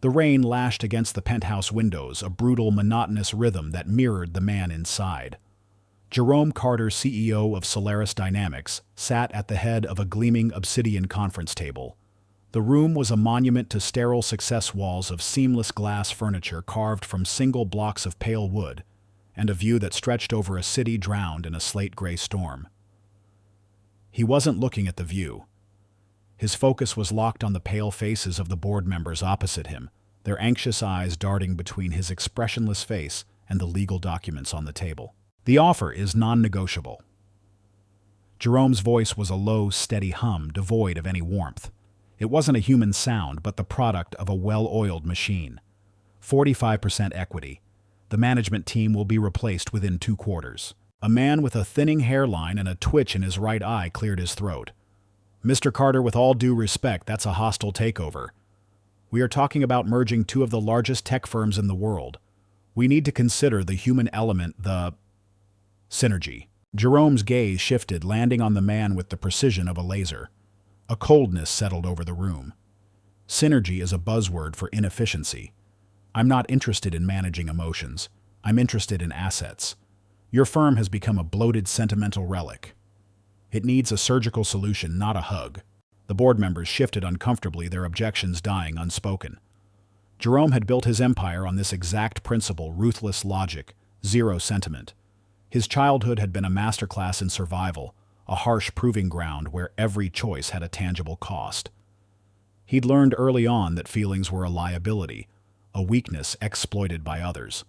The rain lashed against the penthouse windows, a brutal, monotonous rhythm that mirrored the man inside. Jerome Carter, CEO of Solaris Dynamics, sat at the head of a gleaming obsidian conference table. The room was a monument to sterile success, walls of seamless glass furniture carved from single blocks of pale wood, and a view that stretched over a city drowned in a slate-gray storm. He wasn't looking at the view. His focus was locked on the pale faces of the board members opposite him, their anxious eyes darting between his expressionless face and the legal documents on the table. The offer is non-negotiable. Jerome's voice was a low, steady hum, devoid of any warmth. It wasn't a human sound, but the product of a well-oiled machine. 45% equity. The management team will be replaced within 2 quarters. A man with a thinning hairline and a twitch in his right eye cleared his throat. Mr. Carter, with all due respect, that's a hostile takeover. We are talking about merging 2 of the largest tech firms in the world. We need to consider the human element, the synergy. Jerome's gaze shifted, landing on the man with the precision of a laser. A coldness settled over the room. Synergy is a buzzword for inefficiency. I'm not interested in managing emotions. I'm interested in assets. Your firm has become a bloated, sentimental relic. It needs a surgical solution, not a hug. The board members shifted uncomfortably, their objections dying unspoken. Jerome had built his empire on this exact principle: ruthless logic, zero sentiment. His childhood had been a masterclass in survival, a harsh proving ground where every choice had a tangible cost. He'd learned early on that feelings were a liability, a weakness exploited by others.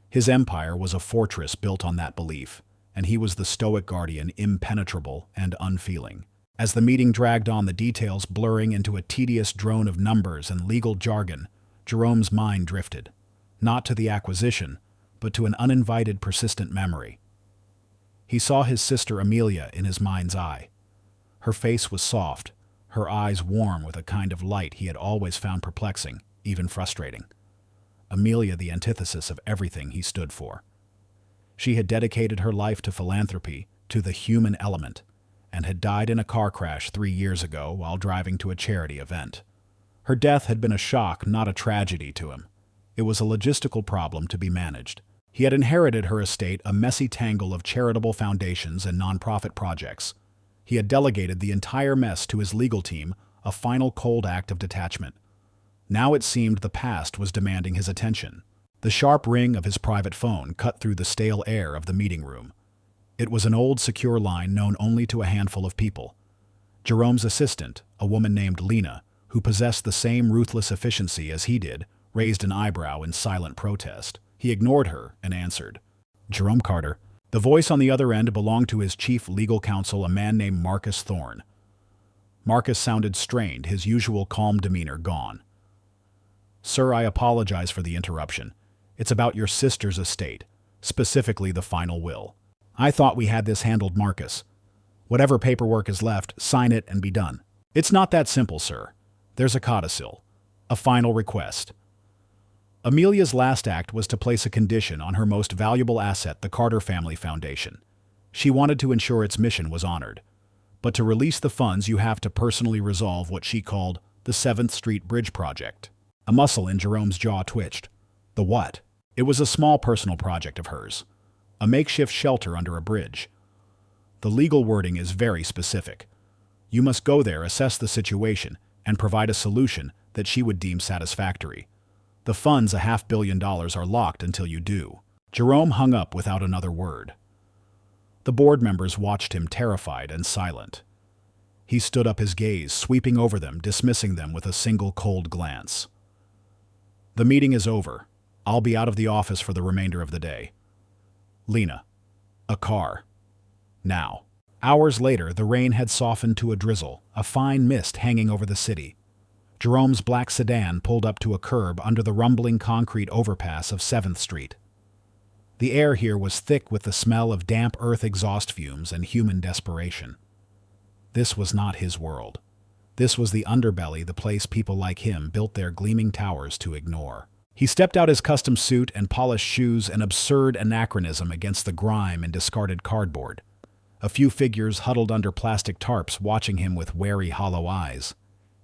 His empire was a fortress built on that belief, and he was the stoic guardian, impenetrable and unfeeling. As the meeting dragged on, the details blurring into a tedious drone of numbers and legal jargon, Jerome's mind drifted, not to the acquisition, but to an uninvited, persistent memory. He saw his sister Amelia in his mind's eye. Her face was soft, her eyes warm with a kind of light he had always found perplexing, even frustrating. Amelia, the antithesis of everything he stood for. She had dedicated her life to philanthropy, to the human element, and had died in a car crash 3 years ago while driving to a charity event. Her death had been a shock, not a tragedy to him. It was a logistical problem to be managed. He had inherited her estate, a messy tangle of charitable foundations and nonprofit projects. He had delegated the entire mess to his legal team, a final cold act of detachment. Now it seemed the past was demanding his attention. The sharp ring of his private phone cut through the stale air of the meeting room. It was an old, secure line known only to a handful of people. Jerome's assistant, a woman named Lena, who possessed the same ruthless efficiency as he did, raised an eyebrow in silent protest. He ignored her and answered, "Jerome Carter." The voice on the other end belonged to his chief legal counsel, a man named Marcus Thorne. Marcus sounded strained, his usual calm demeanor gone. "Sir, I apologize for the interruption. It's about your sister's estate, specifically the final will. I thought we had this handled, Marcus. Whatever paperwork is left, sign it and be done." "It's not that simple, sir. There's a codicil, a final request." Amelia's last act was to place a condition on her most valuable asset, the Carter Family Foundation. She wanted to ensure its mission was honored. But to release the funds, you have to personally resolve what she called the 7th Street Bridge Project. A muscle in Jerome's jaw twitched. The what? It was a small personal project of hers. A makeshift shelter under a bridge. The legal wording is very specific. You must go there, assess the situation, and provide a solution that she would deem satisfactory. The funds, $500 million, are locked until you do. Jerome hung up without another word. The board members watched him, terrified and silent. He stood up, his gaze sweeping over them, dismissing them with a single cold glance. "The meeting is over. I'll be out of the office for the remainder of the day. Lena, a car. Now." Hours later, the rain had softened to a drizzle, a fine mist hanging over the city. Jerome's black sedan pulled up to a curb under the rumbling concrete overpass of 7th Street. The air here was thick with the smell of damp earth exhaust fumes and human desperation. This was not his world. This was the underbelly, the place people like him built their gleaming towers to ignore. He stepped out his custom suit and polished shoes, an absurd anachronism against the grime and discarded cardboard. A few figures huddled under plastic tarps watching him with wary, hollow eyes.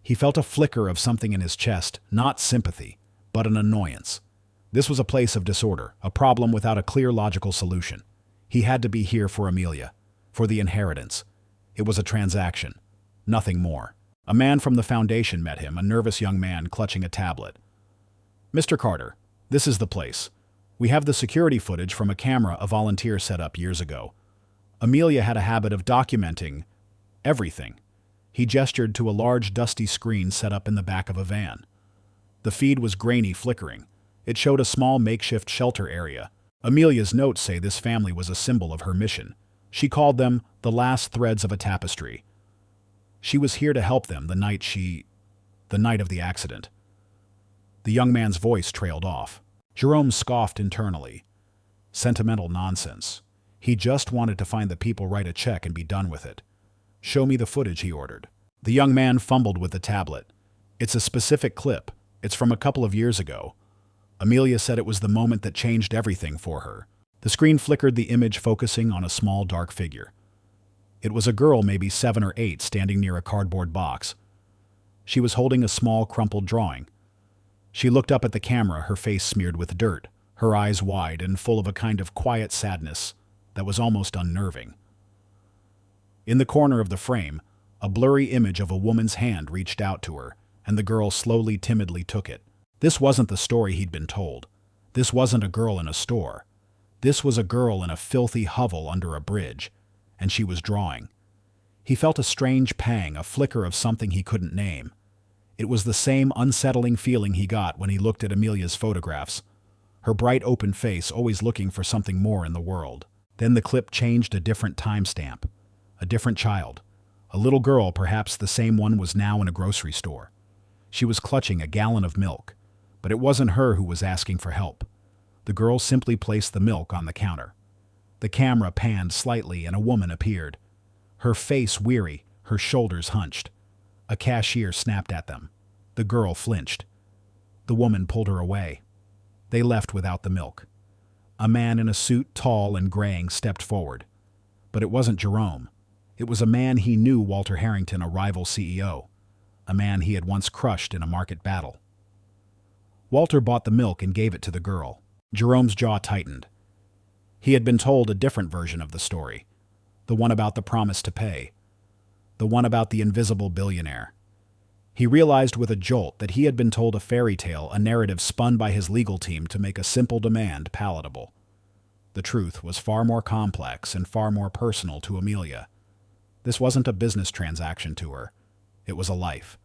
He felt a flicker of something in his chest, not sympathy, but an annoyance. This was a place of disorder, a problem without a clear logical solution. He had to be here for Amelia, for the inheritance. It was a transaction, nothing more. A man from the foundation met him, a nervous young man clutching a tablet. "Mr. Carter, this is the place. We have the security footage from a camera a volunteer set up years ago. Amelia had a habit of documenting everything." He gestured to a large dusty screen set up in the back of a van. The feed was grainy, flickering. It showed a small makeshift shelter area. Amelia's notes say this family was a symbol of her mission. She called them the last threads of a tapestry. She was here to help them the night of the accident. The young man's voice trailed off. Jerome scoffed internally. Sentimental nonsense. He just wanted to find the people, write a check, and be done with it. "Show me the footage," he ordered. The young man fumbled with the tablet. "It's a specific clip. It's from a couple of years ago." Amelia said it was the moment that changed everything for her. The screen flickered, the image focusing on a small, dark figure. It was a girl, maybe 7 or 8, standing near a cardboard box. She was holding a small, crumpled drawing. She looked up at the camera, her face smeared with dirt, her eyes wide and full of a kind of quiet sadness that was almost unnerving. In the corner of the frame, a blurry image of a woman's hand reached out to her, and the girl slowly, timidly took it. This wasn't the story he'd been told. This wasn't a girl in a store. This was a girl in a filthy hovel under a bridge, and she was drawing. He felt a strange pang, a flicker of something he couldn't name. It was the same unsettling feeling he got when he looked at Amelia's photographs, her bright open face always looking for something more in the world. Then the clip changed, a different timestamp. A different child. A little girl, perhaps the same one, was now in a grocery store. She was clutching a gallon of milk, but it wasn't her who was asking for help. The girl simply placed the milk on the counter. The camera panned slightly and a woman appeared. Her face weary, her shoulders hunched. A cashier snapped at them. The girl flinched. The woman pulled her away. They left without the milk. A man in a suit, tall and graying, stepped forward. But it wasn't Jerome. It was a man he knew, Walter Harrington, a rival CEO. A man he had once crushed in a market battle. Walter bought the milk and gave it to the girl. Jerome's jaw tightened. He had been told a different version of the story. The one about the promise to pay. The one about the invisible billionaire. He realized with a jolt that he had been told a fairy tale, a narrative spun by his legal team to make a simple demand palatable. The truth was far more complex and far more personal to Amelia. This wasn't a business transaction to her. It was a life.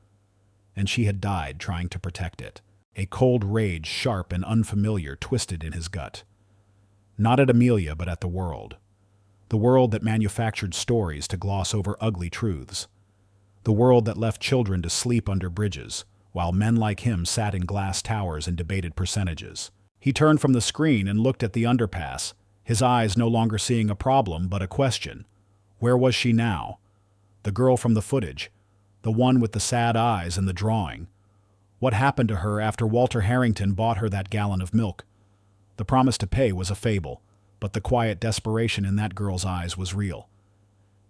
And she had died trying to protect it. A cold rage, sharp and unfamiliar, twisted in his gut. Not at Amelia, but at the world. The world that manufactured stories to gloss over ugly truths. The world that left children to sleep under bridges, while men like him sat in glass towers and debated percentages. He turned from the screen and looked at the underpass, his eyes no longer seeing a problem but a question. Where was she now? The girl from the footage, the one with the sad eyes and the drawing. What happened to her after Walter Harrington bought her that gallon of milk? The promise to pay was a fable, but the quiet desperation in that girl's eyes was real.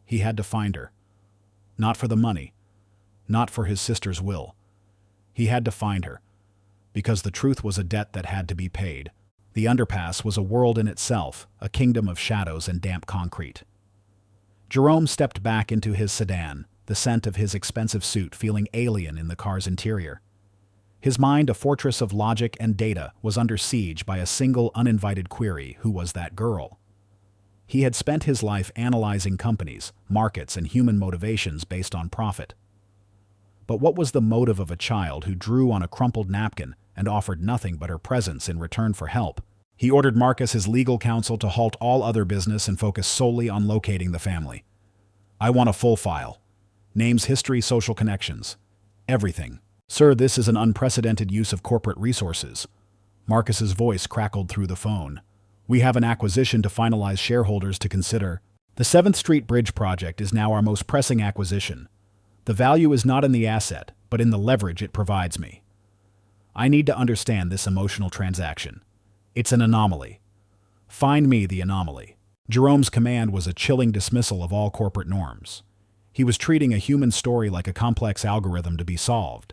He had to find her. Not for the money, not for his sister's will. He had to find her, because the truth was a debt that had to be paid. The underpass was a world in itself, a kingdom of shadows and damp concrete. Jerome stepped back into his sedan, the scent of his expensive suit feeling alien in the car's interior. His mind, a fortress of logic and data, was under siege by a single uninvited query: who was that girl? He had spent his life analyzing companies, markets, and human motivations based on profit. But what was the motive of a child who drew on a crumpled napkin and offered nothing but her presence in return for help? He ordered Marcus, his legal counsel, to halt all other business and focus solely on locating the family. "I want a full file. Names, history, social connections. Everything." "Sir, this is an unprecedented use of corporate resources." Marcus's voice crackled through the phone. "We have an acquisition to finalize, shareholders to consider. The 7th Street Bridge project is now our most pressing acquisition. The value is not in the asset, but in the leverage it provides me. I need to understand this emotional transaction. It's an anomaly. Find me the anomaly." Jerome's command was a chilling dismissal of all corporate norms. He was treating a human story like a complex algorithm to be solved.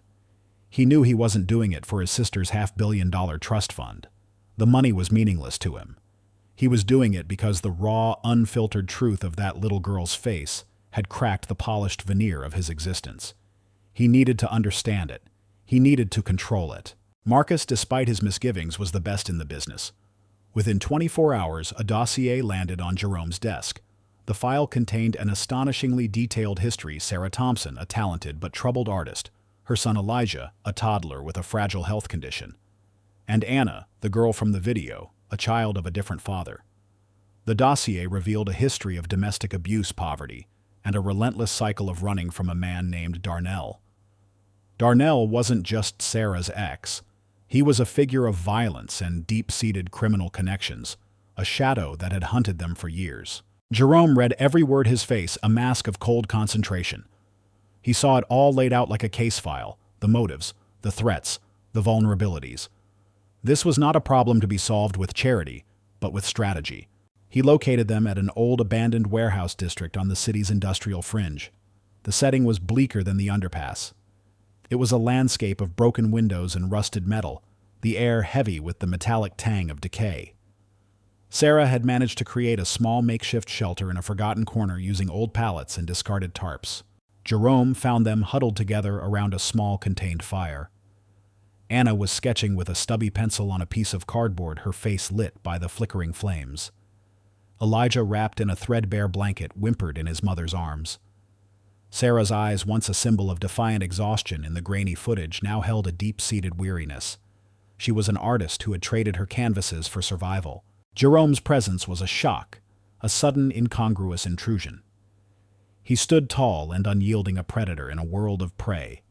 He knew he wasn't doing it for his sister's $500 million trust fund. The money was meaningless to him. He was doing it because the raw, unfiltered truth of that little girl's face had cracked the polished veneer of his existence. He needed to understand it. He needed to control it. Marcus, despite his misgivings, was the best in the business. Within 24 hours, a dossier landed on Jerome's desk. The file contained an astonishingly detailed history. Sarah Thompson, a talented but troubled artist, her son Elijah, a toddler with a fragile health condition, and Anna, the girl from the video, a child of a different father. The dossier revealed a history of domestic abuse, poverty, and a relentless cycle of running from a man named Darnell. Darnell wasn't just Sarah's ex. He was a figure of violence and deep-seated criminal connections, a shadow that had hunted them for years. Jerome read every word, his face a mask of cold concentration. He saw it all laid out like a case file, the motives, the threats, the vulnerabilities. This was not a problem to be solved with charity, but with strategy. He located them at an old abandoned warehouse district on the city's industrial fringe. The setting was bleaker than the underpass. It was a landscape of broken windows and rusted metal, the air heavy with the metallic tang of decay. Sarah had managed to create a small makeshift shelter in a forgotten corner using old pallets and discarded tarps. Jerome found them huddled together around a small contained fire. Anna was sketching with a stubby pencil on a piece of cardboard, her face lit by the flickering flames. Elijah, wrapped in a threadbare blanket, whimpered in his mother's arms. Sarah's eyes, once a symbol of defiant exhaustion in the grainy footage, now held a deep-seated weariness. She was an artist who had traded her canvases for survival. Jerome's presence was a shock, a sudden, incongruous intrusion. He stood tall and unyielding, a predator in a world of prey.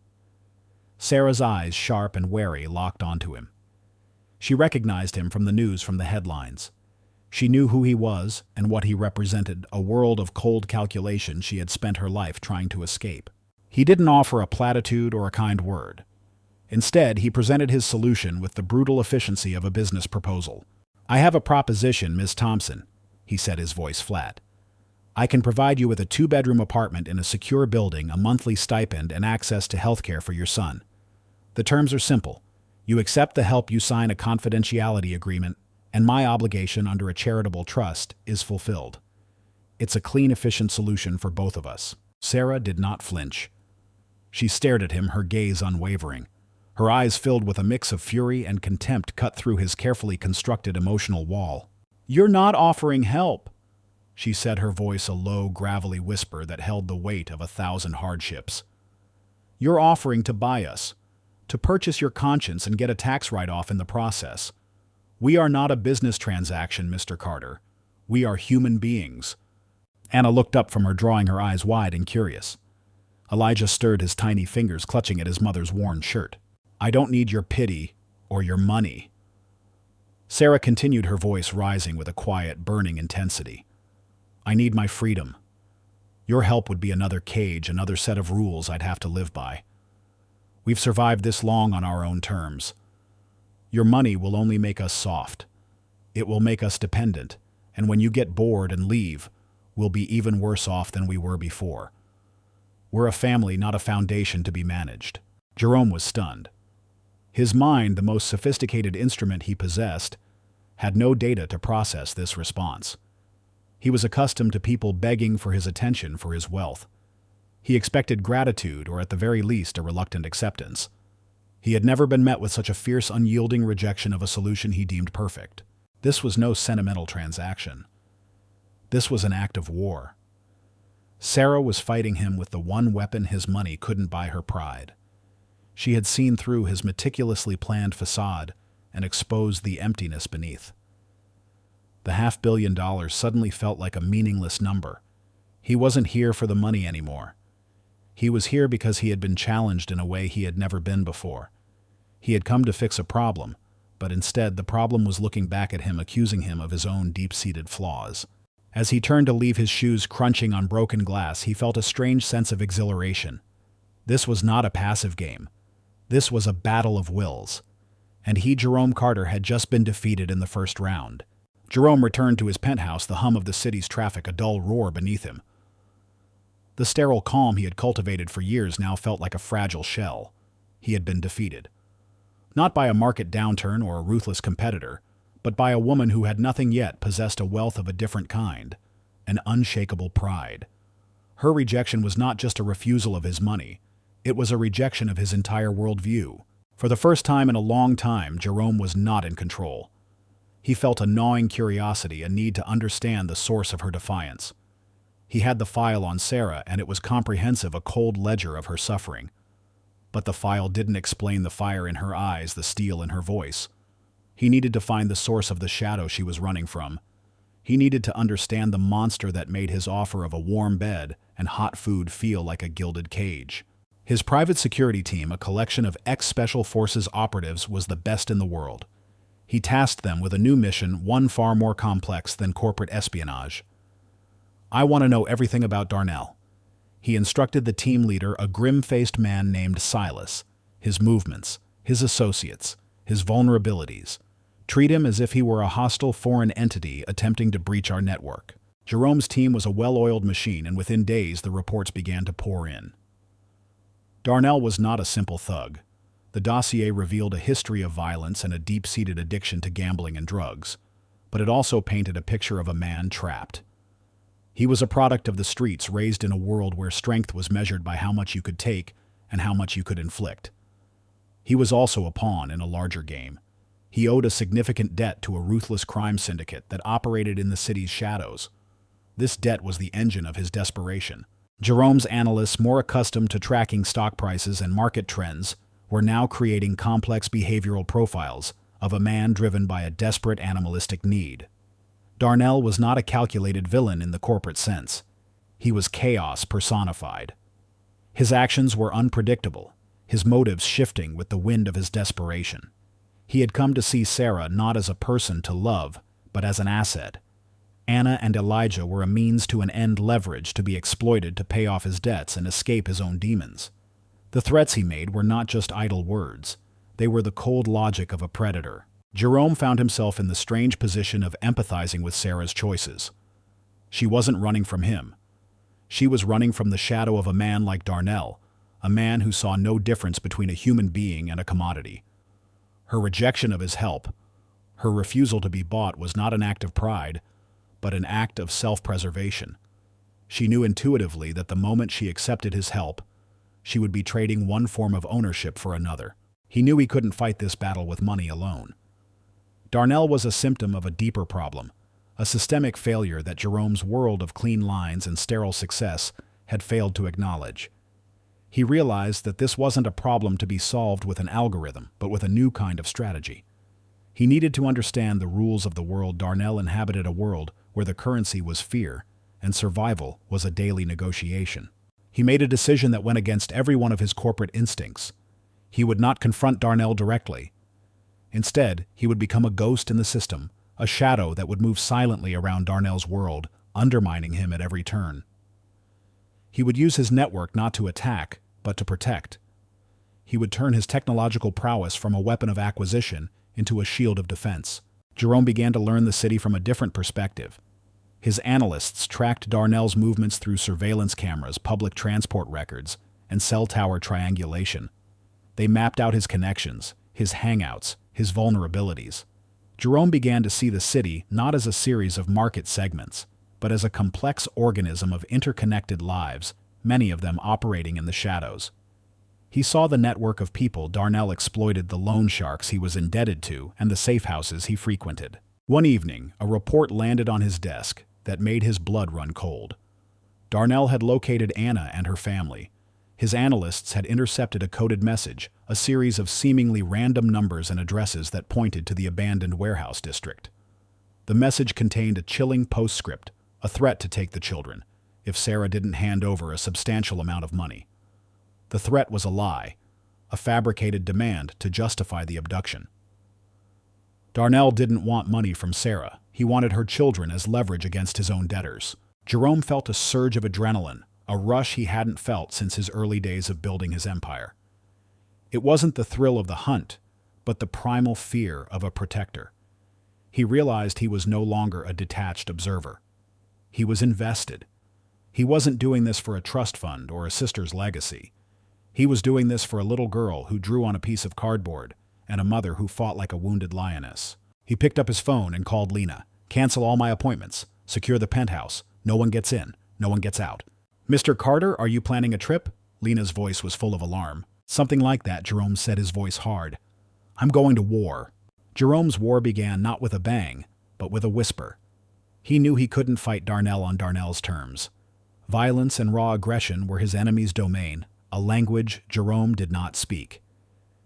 Sarah's eyes, sharp and wary, locked onto him. She recognized him from the news, from the headlines. She knew who he was and what he represented, a world of cold calculation she had spent her life trying to escape. He didn't offer a platitude or a kind word. Instead, he presented his solution with the brutal efficiency of a business proposal. "I have a proposition, Miss Thompson," he said, his voice flat. "I can provide you with a 2-bedroom apartment in a secure building, a monthly stipend, and access to health care for your son. The terms are simple. You accept the help, you sign a confidentiality agreement, and my obligation under a charitable trust is fulfilled. It's a clean, efficient solution for both of us." Sarah did not flinch. She stared at him, her gaze unwavering. Her eyes, filled with a mix of fury and contempt, cut through his carefully constructed emotional wall. "You're not offering help," she said, her voice a low, gravelly whisper that held the weight of 1,000 hardships. "You're offering to buy us, to purchase your conscience and get a tax write-off in the process. We are not a business transaction, Mr. Carter. We are human beings." Anna looked up from her drawing, her eyes wide and curious. Elijah stirred his tiny fingers, clutching at his mother's worn shirt. "I don't need your pity or your money." Sarah continued, her voice rising with a quiet, burning intensity. "I need my freedom. Your help would be another cage, another set of rules I'd have to live by. We've survived this long on our own terms. Your money will only make us soft. It will make us dependent, and when you get bored and leave, we'll be even worse off than we were before. We're a family, not a foundation to be managed." Jerome was stunned. His mind, the most sophisticated instrument he possessed, had no data to process this response. He was accustomed to people begging for his attention, for his wealth. He expected gratitude, or at the very least a reluctant acceptance. He had never been met with such a fierce, unyielding rejection of a solution he deemed perfect. This was no sentimental transaction. This was an act of war. Sarah was fighting him with the one weapon his money couldn't buy, her pride. She had seen through his meticulously planned facade and exposed the emptiness beneath. The $500 million suddenly felt like a meaningless number. He wasn't here for the money anymore. He was here because he had been challenged in a way he had never been before. He had come to fix a problem, but instead the problem was looking back at him, accusing him of his own deep-seated flaws. As he turned to leave, his shoes crunching on broken glass, he felt a strange sense of exhilaration. This was not a passive game. This was a battle of wills. And he, Jerome Carter, had just been defeated in the first round. Jerome returned to his penthouse, the hum of the city's traffic a dull roar beneath him. The sterile calm he had cultivated for years now felt like a fragile shell. He had been defeated. Not by a market downturn or a ruthless competitor, but by a woman who had nothing yet possessed a wealth of a different kind, an unshakable pride. Her rejection was not just a refusal of his money, it was a rejection of his entire worldview. For the first time in a long time, Jerome was not in control. He felt a gnawing curiosity, a need to understand the source of her defiance. He had the file on Sarah, and it was comprehensive, a cold ledger of her suffering. But the file didn't explain the fire in her eyes, the steel in her voice. He needed to find the source of the shadow she was running from. He needed to understand the monster that made his offer of a warm bed and hot food feel like a gilded cage. His private security team, a collection of ex-Special Forces operatives, was the best in the world. He tasked them with a new mission, one far more complex than corporate espionage. "I want to know everything about Darnell." He instructed the team leader, a grim-faced man named Silas, his movements, his associates, his vulnerabilities. "Treat him as if he were a hostile foreign entity attempting to breach our network." Jerome's team was a well-oiled machine, and within days the reports began to pour in. Darnell was not a simple thug. The dossier revealed a history of violence and a deep-seated addiction to gambling and drugs, but it also painted a picture of a man trapped. He was a product of the streets, raised in a world where strength was measured by how much you could take and how much you could inflict. He was also a pawn in a larger game. He owed a significant debt to a ruthless crime syndicate that operated in the city's shadows. This debt was the engine of his desperation. Jerome's analysts, more accustomed to tracking stock prices and market trends, were now creating complex behavioral profiles of a man driven by a desperate animalistic need. Darnell was not a calculated villain in the corporate sense. He was chaos personified. His actions were unpredictable, his motives shifting with the wind of his desperation. He had come to see Sarah not as a person to love, but as an asset. Anna and Elijah were a means to an end, leverage to be exploited to pay off his debts and escape his own demons. The threats he made were not just idle words. They were the cold logic of a predator. Jerome found himself in the strange position of empathizing with Sarah's choices. She wasn't running from him. She was running from the shadow of a man like Darnell, a man who saw no difference between a human being and a commodity. Her rejection of his help, her refusal to be bought, was not an act of pride, but an act of self-preservation. She knew intuitively that the moment she accepted his help, she would be trading one form of ownership for another. He knew he couldn't fight this battle with money alone. Darnell was a symptom of a deeper problem, a systemic failure that Jerome's world of clean lines and sterile success had failed to acknowledge. He realized that this wasn't a problem to be solved with an algorithm, but with a new kind of strategy. He needed to understand the rules of the world. Darnell inhabited a world where the currency was fear, and survival was a daily negotiation. He made a decision that went against every one of his corporate instincts. He would not confront Darnell directly. Instead, he would become a ghost in the system, a shadow that would move silently around Darnell's world, undermining him at every turn. He would use his network not to attack, but to protect. He would turn his technological prowess from a weapon of acquisition into a shield of defense. Jerome began to learn the city from a different perspective. His analysts tracked Darnell's movements through surveillance cameras, public transport records, and cell tower triangulation. They mapped out his connections, his hangouts, his vulnerabilities. Jerome began to see the city not as a series of market segments, but as a complex organism of interconnected lives, many of them operating in the shadows. He saw the network of people Darnell exploited, the loan sharks he was indebted to, and the safe houses he frequented. One evening, a report landed on his desk that made his blood run cold. Darnell had located Anna and her family. His analysts had intercepted a coded message, a series of seemingly random numbers and addresses that pointed to the abandoned warehouse district. The message contained a chilling postscript, a threat to take the children, if Sarah didn't hand over a substantial amount of money. The threat was a lie, a fabricated demand to justify the abduction. Darnell didn't want money from Sarah. He wanted her children as leverage against his own debtors. Jerome felt a surge of adrenaline, a rush he hadn't felt since his early days of building his empire. It wasn't the thrill of the hunt, but the primal fear of a protector. He realized he was no longer a detached observer. He was invested. He wasn't doing this for a trust fund or a sister's legacy. He was doing this for a little girl who drew on a piece of cardboard and a mother who fought like a wounded lioness. He picked up his phone and called Lena. "Cancel all my appointments. Secure the penthouse. No one gets in. No one gets out." "Mr. Carter, are you planning a trip?" Lena's voice was full of alarm. "Something like that," Jerome said, his voice hard. "I'm going to war." Jerome's war began not with a bang, but with a whisper. He knew he couldn't fight Darnell on Darnell's terms. Violence and raw aggression were his enemy's domain, a language Jerome did not speak.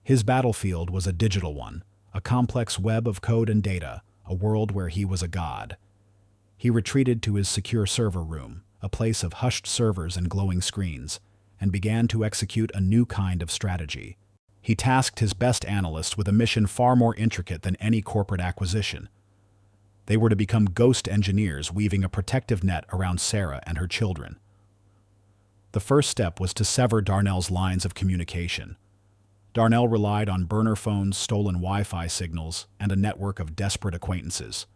His battlefield was a digital one, a complex web of code and data, a world where he was a god. He retreated to his secure server room, a place of hushed servers and glowing screens, and began to execute a new kind of strategy. He tasked his best analysts with a mission far more intricate than any corporate acquisition. They were to become ghost engineers weaving a protective net around Sarah and her children. The first step was to sever Darnell's lines of communication. Darnell relied on burner phones, stolen Wi-Fi signals, and a network of desperate acquaintances.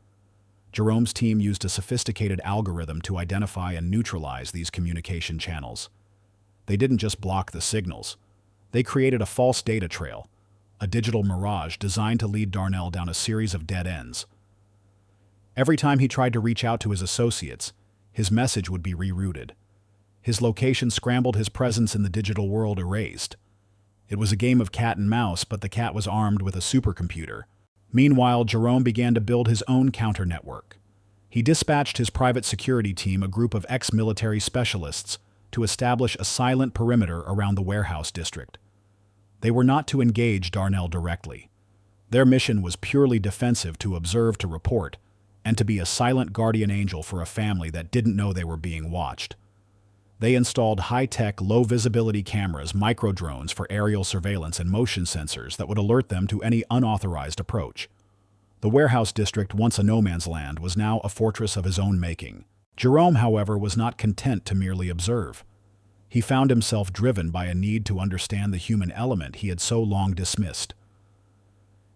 Jerome's team used a sophisticated algorithm to identify and neutralize these communication channels. They didn't just block the signals. They created a false data trail, a digital mirage designed to lead Darnell down a series of dead ends. Every time he tried to reach out to his associates, his message would be rerouted. His location scrambled, his presence in the digital world erased. It was a game of cat and mouse, but the cat was armed with a supercomputer. Meanwhile, Jerome began to build his own counter-network. He dispatched his private security team, a group of ex-military specialists, to establish a silent perimeter around the warehouse district. They were not to engage Darnell directly. Their mission was purely defensive, to observe, to report, and to be a silent guardian angel for a family that didn't know they were being watched. They installed high-tech, low-visibility cameras, micro-drones for aerial surveillance, and motion sensors that would alert them to any unauthorized approach. The warehouse district, once a no-man's land, was now a fortress of his own making. Jerome, however, was not content to merely observe. He found himself driven by a need to understand the human element he had so long dismissed.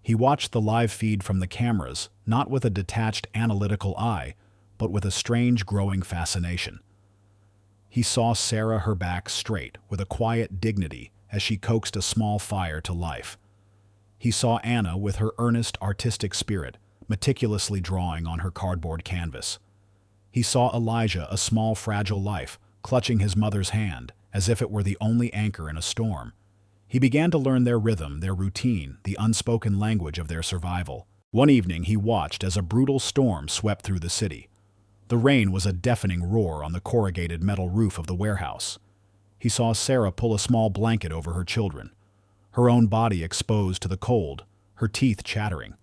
He watched the live feed from the cameras, not with a detached, analytical eye, but with a strange, growing fascination. He saw Sarah, her back straight, with a quiet dignity, as she coaxed a small fire to life. He saw Anna with her earnest, artistic spirit, meticulously drawing on her cardboard canvas. He saw Elijah, a small, fragile life, clutching his mother's hand, as if it were the only anchor in a storm. He began to learn their rhythm, their routine, the unspoken language of their survival. One evening he watched as a brutal storm swept through the city. The rain was a deafening roar on the corrugated metal roof of the warehouse. He saw Sarah pull a small blanket over her children, her own body exposed to the cold, her teeth chattering.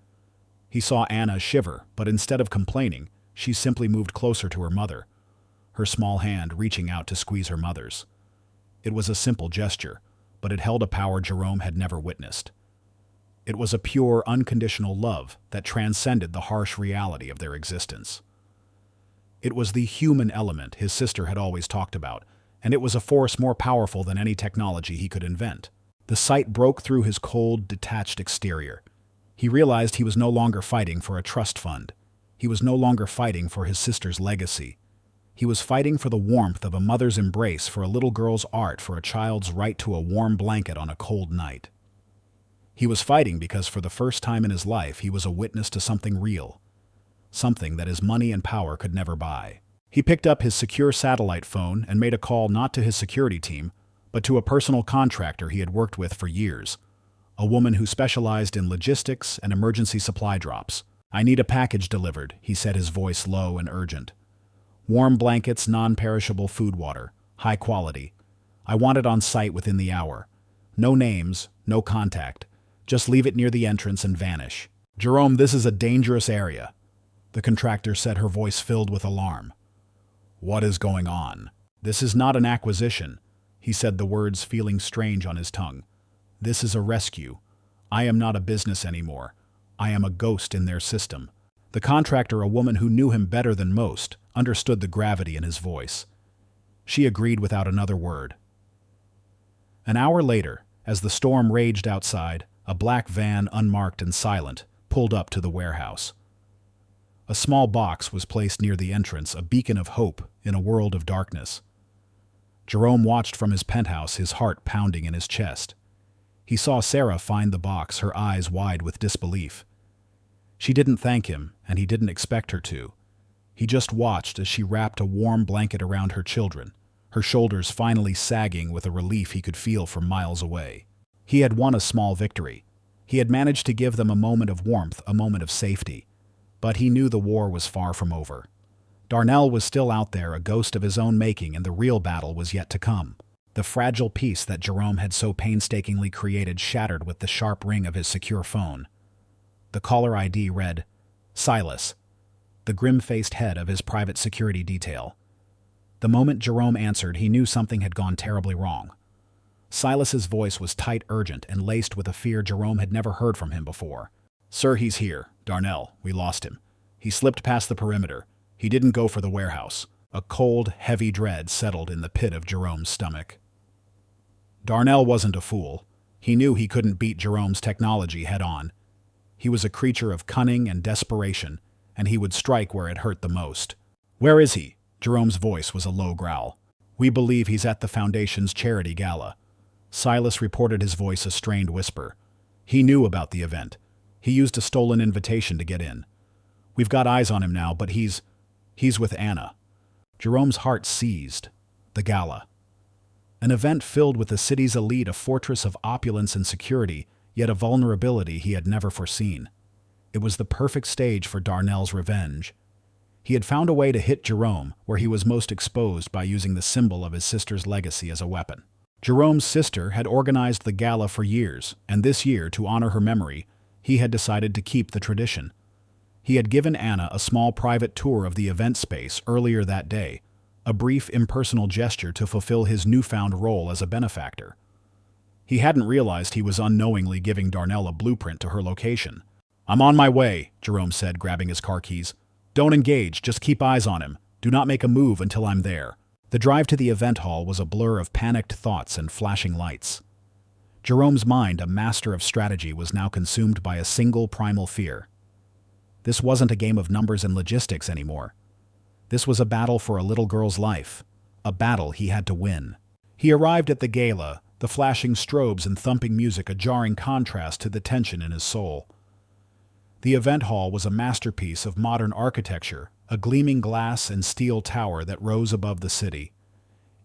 He saw Anna shiver, but instead of complaining, she simply moved closer to her mother, her small hand reaching out to squeeze her mother's. It was a simple gesture, but it held a power Jerome had never witnessed. It was a pure, unconditional love that transcended the harsh reality of their existence. It was the human element his sister had always talked about, and it was a force more powerful than any technology he could invent. The sight broke through his cold, detached exterior. He realized he was no longer fighting for a trust fund. He was no longer fighting for his sister's legacy. He was fighting for the warmth of a mother's embrace, for a little girl's art, for a child's right to a warm blanket on a cold night. He was fighting because for the first time in his life he was a witness to something real, something that his money and power could never buy. He picked up his secure satellite phone and made a call not to his security team, but to a personal contractor he had worked with for years, a woman who specialized in logistics and emergency supply drops. "I need a package delivered," he said, his voice low and urgent. "Warm blankets, non-perishable food, water, high quality. I want it on site within the hour. No names, no contact. Just leave it near the entrance and vanish." "Jerome, this is a dangerous area," the contractor said, her voice filled with alarm. "What is going on?" "This is not an acquisition," he said, the words feeling strange on his tongue. "This is a rescue. I am not a business anymore. I am a ghost in their system." The contractor, a woman who knew him better than most, understood the gravity in his voice. She agreed without another word. An hour later, as the storm raged outside, a black van, unmarked and silent, pulled up to the warehouse. A small box was placed near the entrance, a beacon of hope in a world of darkness. Jerome watched from his penthouse, his heart pounding in his chest. He saw Sarah find the box, her eyes wide with disbelief. She didn't thank him, and he didn't expect her to. He just watched as she wrapped a warm blanket around her children, her shoulders finally sagging with a relief he could feel from miles away. He had won a small victory. He had managed to give them a moment of warmth, a moment of safety. But he knew the war was far from over. Darnell was still out there, a ghost of his own making, and the real battle was yet to come. The fragile peace that Jerome had so painstakingly created shattered with the sharp ring of his secure phone. The caller ID read, Silas, the grim-faced head of his private security detail. The moment Jerome answered, he knew something had gone terribly wrong. Silas's voice was tight, urgent, and laced with a fear Jerome had never heard from him before. Sir, he's here. Darnell, we lost him. He slipped past the perimeter. He didn't go for the warehouse. A cold, heavy dread settled in the pit of Jerome's stomach. Darnell wasn't a fool. He knew he couldn't beat Jerome's technology head-on. He was a creature of cunning and desperation, and he would strike where it hurt the most. Where is he? Jerome's voice was a low growl. We believe he's at the Foundation's charity gala. Silas reported, his voice a strained whisper. He knew about the event. He used a stolen invitation to get in. We've got eyes on him now, but he's with Anna. Jerome's heart seized. The gala. An event filled with the city's elite, a fortress of opulence and security, yet a vulnerability he had never foreseen. It was the perfect stage for Darnell's revenge. He had found a way to hit Jerome where he was most exposed by using the symbol of his sister's legacy as a weapon. Jerome's sister had organized the gala for years, and this year, to honor her memory, he had decided to keep the tradition. He had given Anna a small private tour of the event space earlier that day, a brief impersonal gesture to fulfill his newfound role as a benefactor. He hadn't realized he was unknowingly giving Darnell a blueprint to her location. I'm on my way, Jerome said, grabbing his car keys. Don't engage, just keep eyes on him. Do not make a move until I'm there. The drive to the event hall was a blur of panicked thoughts and flashing lights. Jerome's mind, a master of strategy, was now consumed by a single primal fear. This wasn't a game of numbers and logistics anymore. This was a battle for a little girl's life, a battle he had to win. He arrived at the gala, the flashing strobes and thumping music a jarring contrast to the tension in his soul. The event hall was a masterpiece of modern architecture, a gleaming glass and steel tower that rose above the city.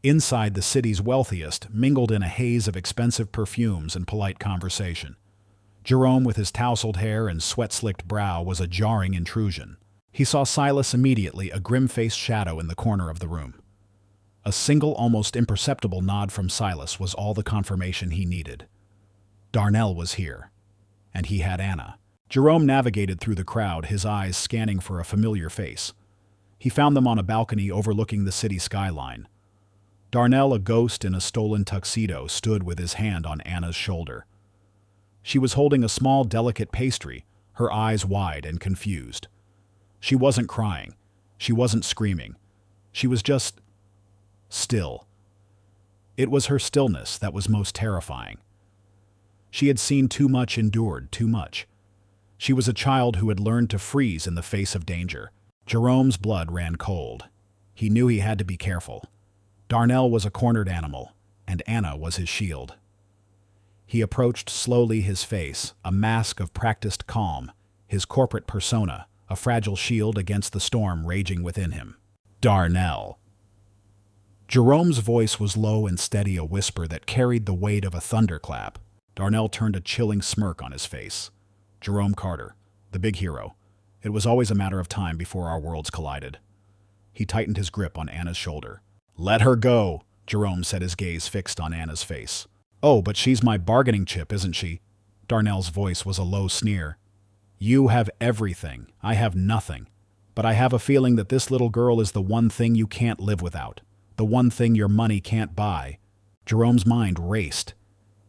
Inside, the city's wealthiest mingled in a haze of expensive perfumes and polite conversation. Jerome, with his tousled hair and sweat-slicked brow, was a jarring intrusion. He saw Silas immediately, a grim-faced shadow in the corner of the room. A single, almost imperceptible nod from Silas was all the confirmation he needed. Darnell was here, and he had Anna. Jerome navigated through the crowd, his eyes scanning for a familiar face. He found them on a balcony overlooking the city skyline. Darnell, a ghost in a stolen tuxedo, stood with his hand on Anna's shoulder. She was holding a small, delicate pastry, her eyes wide and confused. She wasn't crying. She wasn't screaming. She was just still. It was her stillness that was most terrifying. She had seen too much, endured too much. She was a child who had learned to freeze in the face of danger. Jerome's blood ran cold. He knew he had to be careful. Darnell was a cornered animal, and Anna was his shield. He approached slowly, his face, a mask of practiced calm, his corporate persona, a fragile shield against the storm raging within him. Darnell. Jerome's voice was low and steady, a whisper that carried the weight of a thunderclap. Darnell turned a chilling smirk on his face. Jerome Carter, the big hero. It was always a matter of time before our worlds collided. He tightened his grip on Anna's shoulder. Let her go, Jerome said, his gaze fixed on Anna's face. Oh, but she's my bargaining chip, isn't she? Darnell's voice was a low sneer. You have everything. I have nothing. But I have a feeling that this little girl is the one thing you can't live without. The one thing your money can't buy. Jerome's mind raced.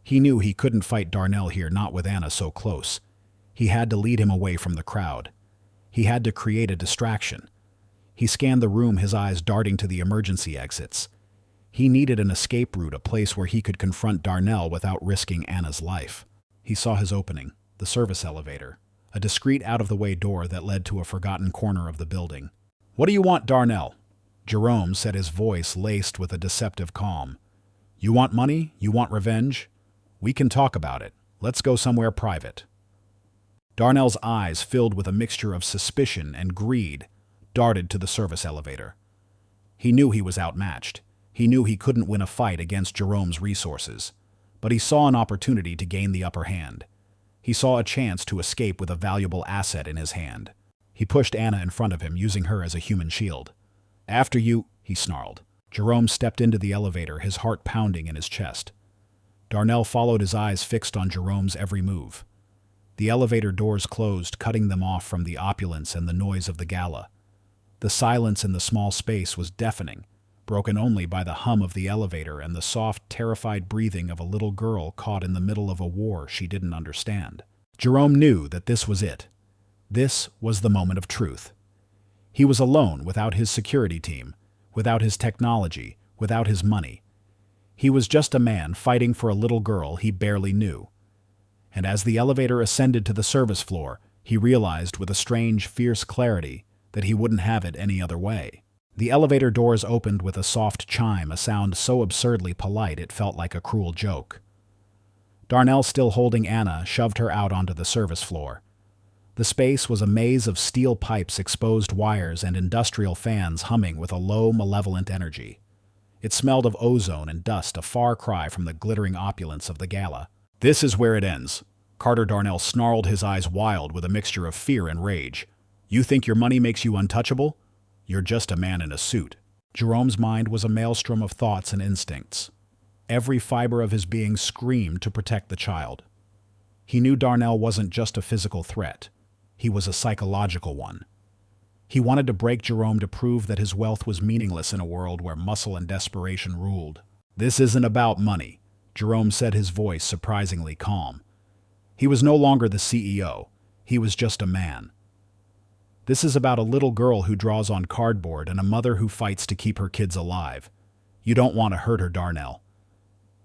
He knew he couldn't fight Darnell here, not with Anna so close. He had to lead him away from the crowd. He had to create a distraction. He scanned the room, his eyes darting to the emergency exits. He needed an escape route, a place where he could confront Darnell without risking Anna's life. He saw his opening, the service elevator. a discreet out-of-the-way door that led to a forgotten corner of the building. "What do you want, Darnell?" Jerome said, his voice laced with a deceptive calm. "You want money? You want revenge? We can talk about it. Let's go somewhere private." Darnell's eyes, filled with a mixture of suspicion and greed, darted to the service elevator. He knew he was outmatched. He knew he couldn't win a fight against Jerome's resources. But he saw an opportunity to gain the upper hand. He saw a chance to escape with a valuable asset in his hand. He pushed Anna in front of him, using her as a human shield. "After you," he snarled. Jerome stepped into the elevator, his heart pounding in his chest. Darnell followed, his eyes fixed on Jerome's every move. The elevator doors closed, cutting them off from the opulence and the noise of the gala. The silence in the small space was deafening, broken only by the hum of the elevator and the soft, terrified breathing of a little girl caught in the middle of a war she didn't understand. Jerome knew that this was it. This was the moment of truth. He was alone, without his security team, without his technology, without his money. He was just a man fighting for a little girl he barely knew. And as the elevator ascended to the service floor, he realized with a strange, fierce clarity that he wouldn't have it any other way. The elevator doors opened with a soft chime, a sound so absurdly polite it felt like a cruel joke. Darnell, still holding Anna, shoved her out onto the service floor. The space was a maze of steel pipes, exposed wires, and industrial fans humming with a low, malevolent energy. It smelled of ozone and dust, a far cry from the glittering opulence of the gala. "This is where it ends." Carter Darnell snarled, his eyes wild with a mixture of fear and rage. "You think your money makes you untouchable? You're just a man in a suit." Jerome's mind was a maelstrom of thoughts and instincts. Every fiber of his being screamed to protect the child. He knew Darnell wasn't just a physical threat. He was a psychological one. He wanted to break Jerome to prove that his wealth was meaningless in a world where muscle and desperation ruled. "This isn't about money," Jerome said, his voice surprisingly calm. He was no longer the CEO. He was just a man. "This is about a little girl who draws on cardboard and a mother who fights to keep her kids alive. You don't want to hurt her, Darnell.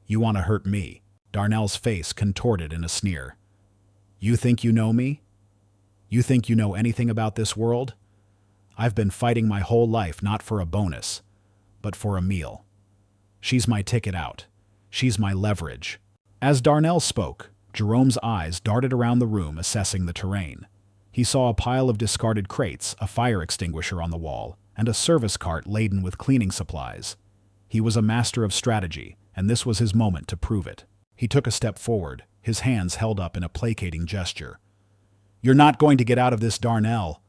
You want to hurt me." Darnell's face contorted in a sneer. "You think you know me? You think you know anything about this world? I've been fighting my whole life, not for a bonus, but for a meal. She's my ticket out. She's my leverage." As Darnell spoke, Jerome's eyes darted around the room, assessing the terrain. He saw a pile of discarded crates, a fire extinguisher on the wall, and a service cart laden with cleaning supplies. He was a master of strategy, and this was his moment to prove it. He took a step forward, his hands held up in a placating gesture. "You're not going to get out of this, Darnell.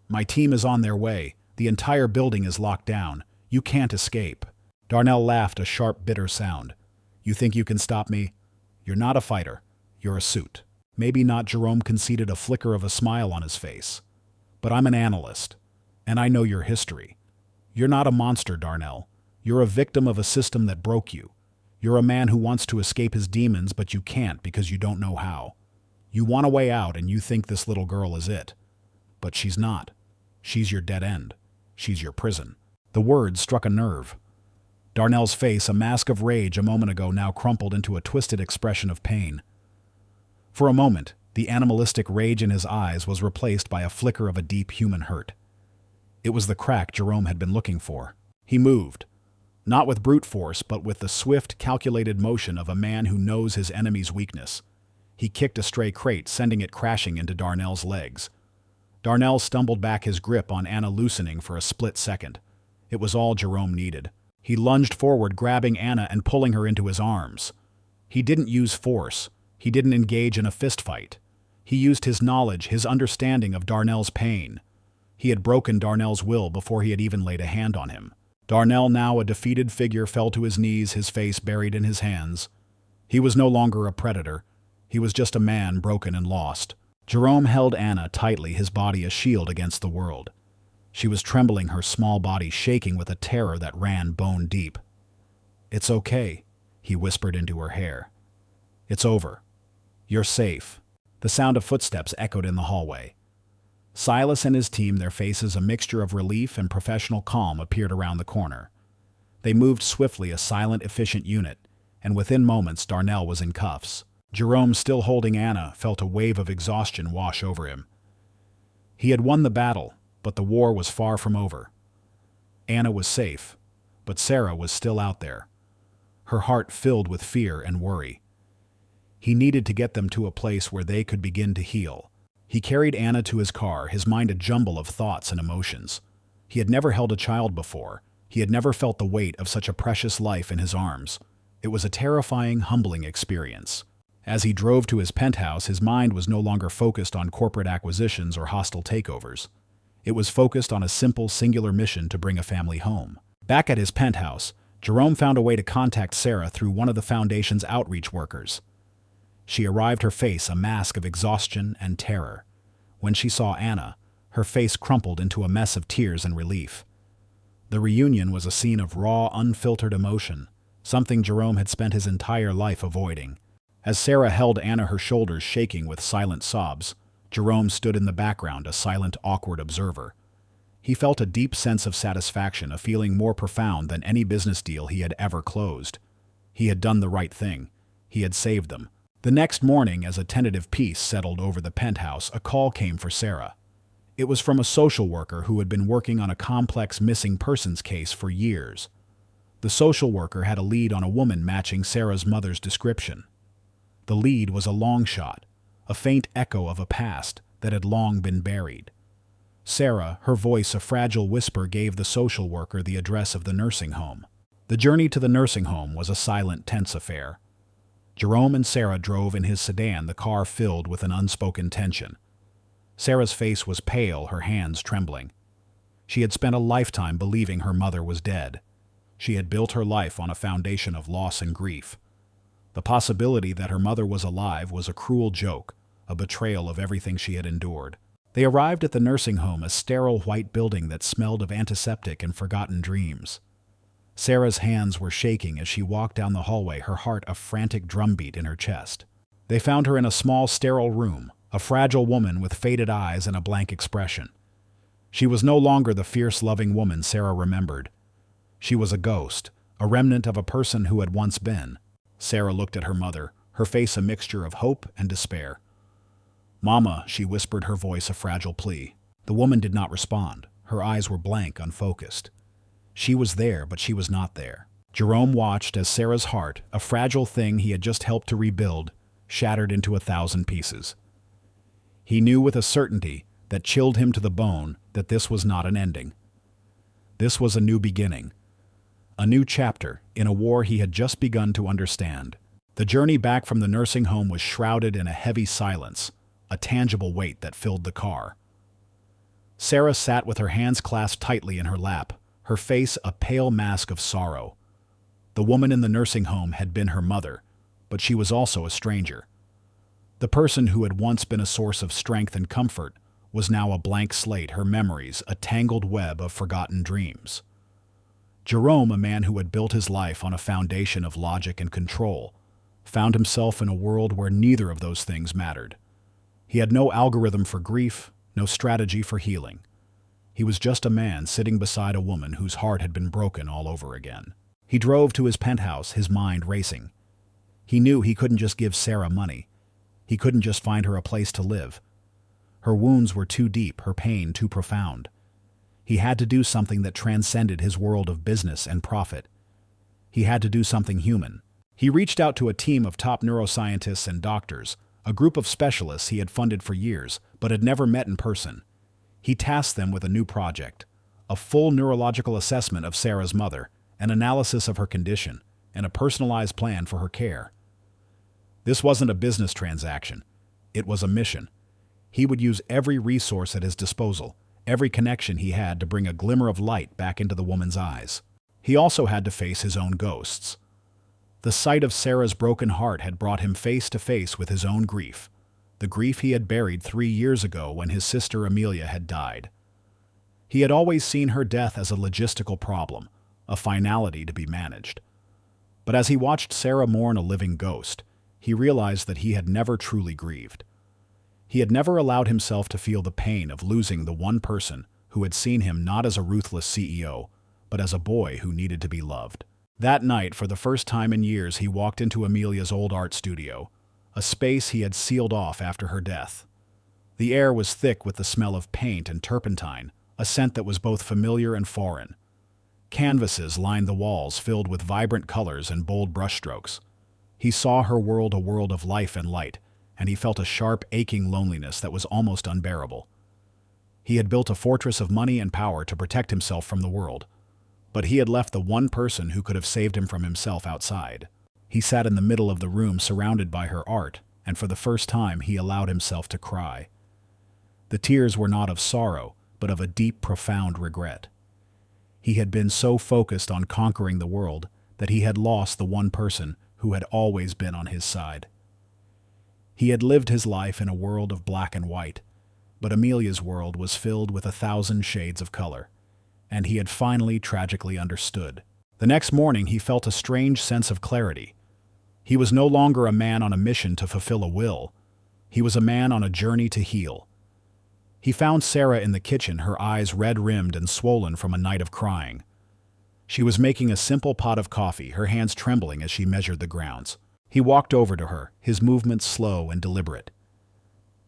My team is on their way. The entire building is locked down. You can't escape." Darnell laughed, a sharp, bitter sound. "You think you can stop me? You're not a fighter. You're a suit." Maybe not, Jerome conceded, a flicker of a smile on his face. "But I'm an analyst, and I know your history. You're not a monster, Darnell. You're a victim of a system that broke you. You're a man who wants to escape his demons, but you can't because you don't know how. You want a way out, and you think this little girl is it. But she's not. She's your dead end. She's your prison." The words struck a nerve. Darnell's face, a mask of rage a moment ago, now crumpled into a twisted expression of pain. For a moment, the animalistic rage in his eyes was replaced by a flicker of a deep human hurt. It was the crack Jerome had been looking for. He moved, not with brute force, but with the swift, calculated motion of a man who knows his enemy's weakness. He kicked a stray crate, sending it crashing into Darnell's legs. Darnell stumbled back, his grip on Anna loosening for a split second. It was all Jerome needed. He lunged forward, grabbing Anna and pulling her into his arms. He didn't use force. He didn't engage in a fistfight. He used his knowledge, his understanding of Darnell's pain. He had broken Darnell's will before he had even laid a hand on him. Darnell, now a defeated figure, fell to his knees, his face buried in his hands. He was no longer a predator. He was just a man, broken and lost. Jerome held Anna tightly, his body a shield against the world. She was trembling, her small body shaking with a terror that ran bone deep. "It's okay," he whispered into her hair. "It's over. You're safe." The sound of footsteps echoed in the hallway. Silas and his team, their faces a mixture of relief and professional calm, appeared around the corner. They moved swiftly, a silent, efficient unit, and within moments Darnell was in cuffs. Jerome, still holding Anna, felt a wave of exhaustion wash over him. He had won the battle, but the war was far from over. Anna was safe, but Sarah was still out there, her heart filled with fear and worry. He needed to get them to a place where they could begin to heal. He carried Anna to his car, his mind a jumble of thoughts and emotions. He had never held a child before. He had never felt the weight of such a precious life in his arms. It was a terrifying, humbling experience. As he drove to his penthouse, his mind was no longer focused on corporate acquisitions or hostile takeovers. It was focused on a simple, singular mission to bring a family home. Back at his penthouse, Jerome found a way to contact Sarah through one of the foundation's outreach workers. She arrived, her face a mask of exhaustion and terror. When she saw Anna, her face crumpled into a mess of tears and relief. The reunion was a scene of raw, unfiltered emotion, something Jerome had spent his entire life avoiding. As Sarah held Anna, her shoulders shaking with silent sobs, Jerome stood in the background, a silent, awkward observer. He felt a deep sense of satisfaction, a feeling more profound than any business deal he had ever closed. He had done the right thing. He had saved them. The next morning, as a tentative peace settled over the penthouse, a call came for Sarah. It was from a social worker who had been working on a complex missing persons case for years. The social worker had a lead on a woman matching Sarah's mother's description. The lead was a long shot, a faint echo of a past that had long been buried. Sarah, her voice a fragile whisper, gave the social worker the address of the nursing home. The journey to the nursing home was a silent, tense affair. Jerome and Sarah drove in his sedan, the car filled with an unspoken tension. Sarah's face was pale, her hands trembling. She had spent a lifetime believing her mother was dead. She had built her life on a foundation of loss and grief. The possibility that her mother was alive was a cruel joke, a betrayal of everything she had endured. They arrived at the nursing home, a sterile white building that smelled of antiseptic and forgotten dreams. Sarah's hands were shaking as she walked down the hallway, her heart a frantic drumbeat in her chest. They found her in a small, sterile room, a fragile woman with faded eyes and a blank expression. She was no longer the fierce, loving woman Sarah remembered. She was a ghost, a remnant of a person who had once been. Sarah looked at her mother, her face a mixture of hope and despair. "Mama," she whispered, her voice a fragile plea. The woman did not respond. Her eyes were blank, unfocused. She was there, but she was not there. Jerome watched as Sarah's heart, a fragile thing he had just helped to rebuild, shattered into 1,000 pieces. He knew with a certainty that chilled him to the bone that this was not an ending. This was a new beginning, a new chapter in a war he had just begun to understand. The journey back from the nursing home was shrouded in a heavy silence, a tangible weight that filled the car. Sarah sat with her hands clasped tightly in her lap, her face a pale mask of sorrow. The woman in the nursing home had been her mother, but she was also a stranger. The person who had once been a source of strength and comfort was now a blank slate, her memories a tangled web of forgotten dreams. Jerome, a man who had built his life on a foundation of logic and control, found himself in a world where neither of those things mattered. He had no algorithm for grief, no strategy for healing. He was just a man sitting beside a woman whose heart had been broken all over again. He drove to his penthouse, his mind racing. He knew he couldn't just give Sarah money. He couldn't just find her a place to live. Her wounds were too deep, her pain too profound. He had to do something that transcended his world of business and profit. He had to do something human. He reached out to a team of top neuroscientists and doctors, a group of specialists he had funded for years, but had never met in person. He tasked them with a new project, a full neurological assessment of Sarah's mother, an analysis of her condition, and a personalized plan for her care. This wasn't a business transaction. It was a mission. He would use every resource at his disposal, every connection he had to bring a glimmer of light back into the woman's eyes. He also had to face his own ghosts. The sight of Sarah's broken heart had brought him face to face with his own grief, the grief he had buried 3 years ago when his sister Amelia had died. He had always seen her death as a logistical problem, a finality to be managed. But as he watched Sarah mourn a living ghost, he realized that he had never truly grieved. He had never allowed himself to feel the pain of losing the one person who had seen him not as a ruthless CEO, but as a boy who needed to be loved. That night, for the first time in years, he walked into Amelia's old art studio, a space he had sealed off after her death. The air was thick with the smell of paint and turpentine, a scent that was both familiar and foreign. Canvases lined the walls filled with vibrant colors and bold brushstrokes. He saw her world a world of life and light, and he felt a sharp, aching loneliness that was almost unbearable. He had built a fortress of money and power to protect himself from the world, but he had left the one person who could have saved him from himself outside. He sat in the middle of the room surrounded by her art, and for the first time he allowed himself to cry. The tears were not of sorrow, but of a deep, profound regret. He had been so focused on conquering the world that he had lost the one person who had always been on his side. He had lived his life in a world of black and white, but Amelia's world was filled with 1,000 shades of color, and he had finally tragically understood. The next morning he felt a strange sense of clarity. He was no longer a man on a mission to fulfill a will. He was a man on a journey to heal. He found Sarah in the kitchen, her eyes red-rimmed and swollen from a night of crying. She was making a simple pot of coffee, her hands trembling as she measured the grounds. He walked over to her, his movements slow and deliberate.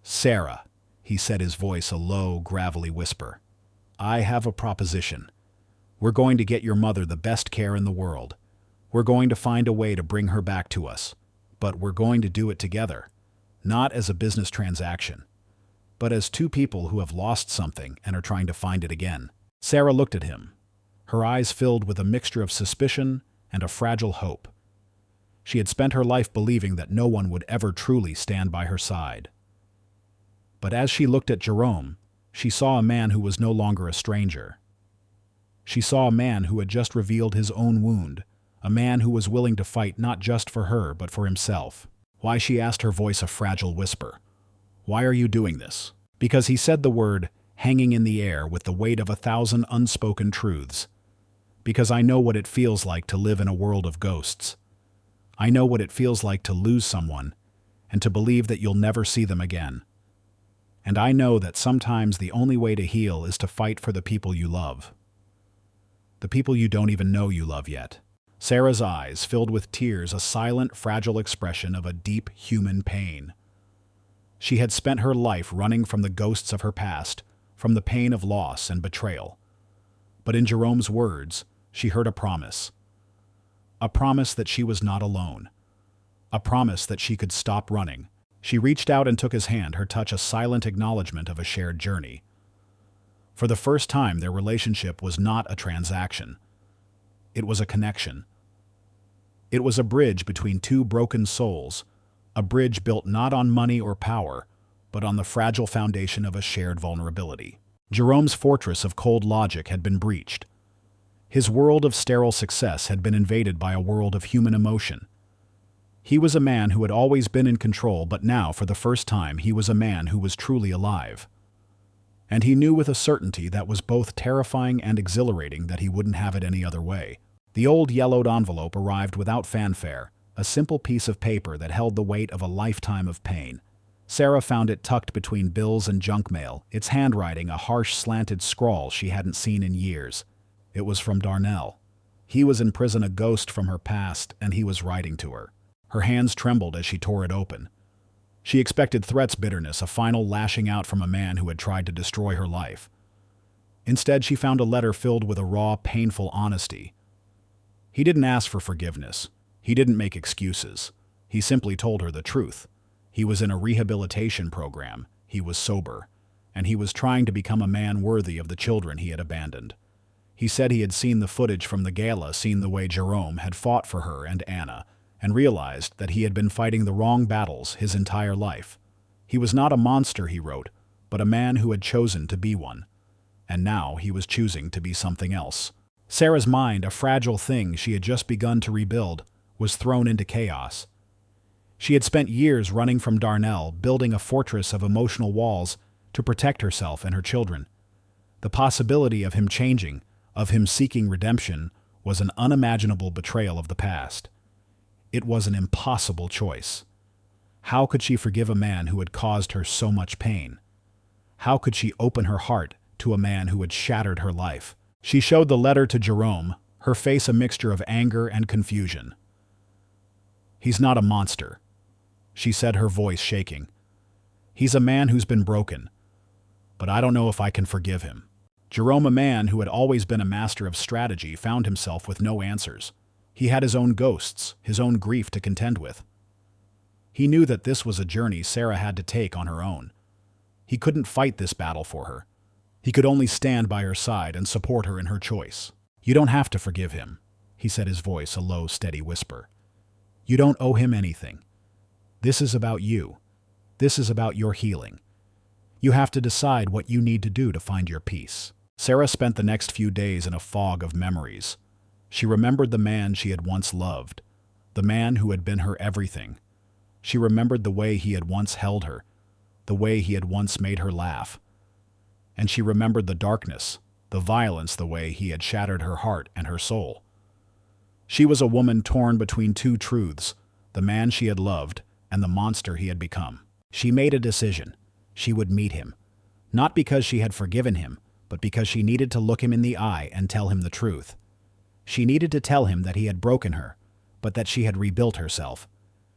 "Sarah," he said, his voice a low, gravelly whisper, "I have a proposition. We're going to get your mother the best care in the world. We're going to find a way to bring her back to us, but we're going to do it together, not as a business transaction, but as two people who have lost something and are trying to find it again." Sarah looked at him, her eyes filled with a mixture of suspicion and a fragile hope. She had spent her life believing that no one would ever truly stand by her side. But as she looked at Jerome, she saw a man who was no longer a stranger. She saw a man who had just revealed his own wound, a man who was willing to fight not just for her but for himself. "Why?" she asked, her voice a fragile whisper. "Why are you doing this?" Because he said the word, hanging in the air with the weight of 1,000 unspoken truths. Because I know what it feels like to live in a world of ghosts. I know what it feels like to lose someone and to believe that you'll never see them again. And I know that sometimes the only way to heal is to fight for the people you love. The people you don't even know you love yet. Sarah's eyes filled with tears, a silent, fragile expression of a deep human pain. She had spent her life running from the ghosts of her past, from the pain of loss and betrayal. But in Jerome's words, she heard a promise. A promise that she was not alone. A promise that she could stop running. She reached out and took his hand, her touch a silent acknowledgement of a shared journey. For the first time, their relationship was not a transaction. It was a connection. It was a bridge between two broken souls, a bridge built not on money or power, but on the fragile foundation of a shared vulnerability. Jerome's fortress of cold logic had been breached. His world of sterile success had been invaded by a world of human emotion. He was a man who had always been in control, but now, for the first time, he was a man who was truly alive. And he knew with a certainty that was both terrifying and exhilarating that he wouldn't have it any other way. The old yellowed envelope arrived without fanfare, a simple piece of paper that held the weight of a lifetime of pain. Sarah found it tucked between bills and junk mail, its handwriting a harsh slanted scrawl she hadn't seen in years. It was from Darnell. He was in prison, a ghost from her past, and he was writing to her. Her hands trembled as she tore it open. She expected threats, bitterness, a final lashing out from a man who had tried to destroy her life. Instead, she found a letter filled with a raw, painful honesty. He didn't ask for forgiveness. He didn't make excuses. He simply told her the truth. He was in a rehabilitation program, he was sober, and he was trying to become a man worthy of the children he had abandoned. He said he had seen the footage from the gala, seen the way Jerome had fought for her and Anna, and realized that he had been fighting the wrong battles his entire life. He was not a monster, he wrote, but a man who had chosen to be one. And now he was choosing to be something else. Sarah's mind, a fragile thing she had just begun to rebuild, was thrown into chaos. She had spent years running from Darnell, building a fortress of emotional walls to protect herself and her children. The possibility of him changing, of him seeking redemption, was an unimaginable betrayal of the past. It was an impossible choice. How could she forgive a man who had caused her so much pain? How could she open her heart to a man who had shattered her life? She showed the letter to Jerome, her face a mixture of anger and confusion. "He's not a monster. she said, her voice shaking. He's a man who's been broken, but I don't know if I can forgive him. Jerome, a man who had always been a master of strategy, found himself with no answers. He had his own ghosts, his own grief to contend with. He knew that this was a journey Sarah had to take on her own. He couldn't fight this battle for her. He could only stand by her side and support her in her choice. You don't have to forgive him, he said, his voice a low, steady whisper. You don't owe him anything. This is about you. This is about your healing. You have to decide what you need to do to find your peace. Sarah spent the next few days in a fog of memories. She remembered the man she had once loved, the man who had been her everything. She remembered the way he had once held her, the way he had once made her laugh. And she remembered the darkness, the violence, the way he had shattered her heart and her soul. She was a woman torn between two truths, the man she had loved and the monster he had become. She made a decision. She would meet him, not because she had forgiven him, but because she needed to look him in the eye and tell him the truth. She needed to tell him that he had broken her, but that she had rebuilt herself.